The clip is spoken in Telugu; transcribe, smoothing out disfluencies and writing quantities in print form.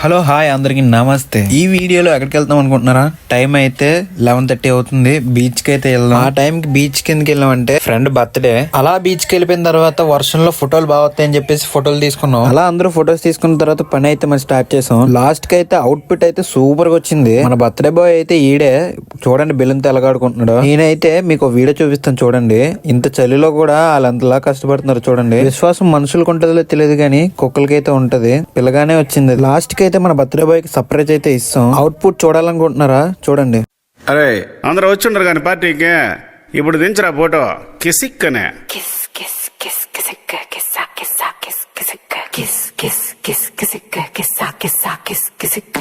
హలో హాయ్ అందరికి నమస్తే. ఈ వీడియోలో ఎక్కడికి వెళ్తాం అనుకుంటున్నారా? టైం అయితే 11:30 అవుతుంది. బీచ్ కి అయితే వెళ్దాం. ఆ టైం కి బీచ్ కిందకి వెళ్ళామంటే ఫ్రెండ్ బర్త్డే. అలా బీచ్ కి వెళ్ళిపోయిన తర్వాత వర్షంలో ఫోటోలు బాగుతాయి అని చెప్పేసి ఫోటోలు తీసుకున్నాం. అలా అందరూ ఫోటోస్ తీసుకున్న తర్వాత పని అయితే మనం స్టార్ట్ చేసాం. లాస్ట్ కి అయితే అవుట్ ఫిట్ అయితే సూపర్ గా వచ్చింది. మన బర్త్డే బాయ్ అయితే ఈడే చూడండి బెలూన్ తెలగాడుకుంటున్నాడు. నేనైతే మీకు వీడియో చూపిస్తాను చూడండి. ఇంత చలిలో కూడా వాళ్ళంతలా కష్టపడుతున్నారు చూడండి. విశ్వాసం మనుషులకు ఉంటుందో తెలియదు కానీ కుక్కలకైతే ఉంటది. పిల్లగానే వచ్చింది. లాస్ట్ కి అయితే మన బర్త్డే బాయ్ కి సర్ప్రైజ్ అయితే ఇస్తాం. అవుట్పుట్ చూడాలనుకుంటున్నారా? చూడండి. అరే అందరూ వచ్చిండ్రు కానీ పార్టీకి ఇప్పుడు దించరా ఫోటో కిసిక్కనే. కిస్ కిస్ కిస్ కిసిక్క కిస్సా కిస్సా కిస్ కిసిక్క కిస్ కిస్ కిస్ కిసిక్క కిస్సా కిస్సా కిస్ కిసిక్క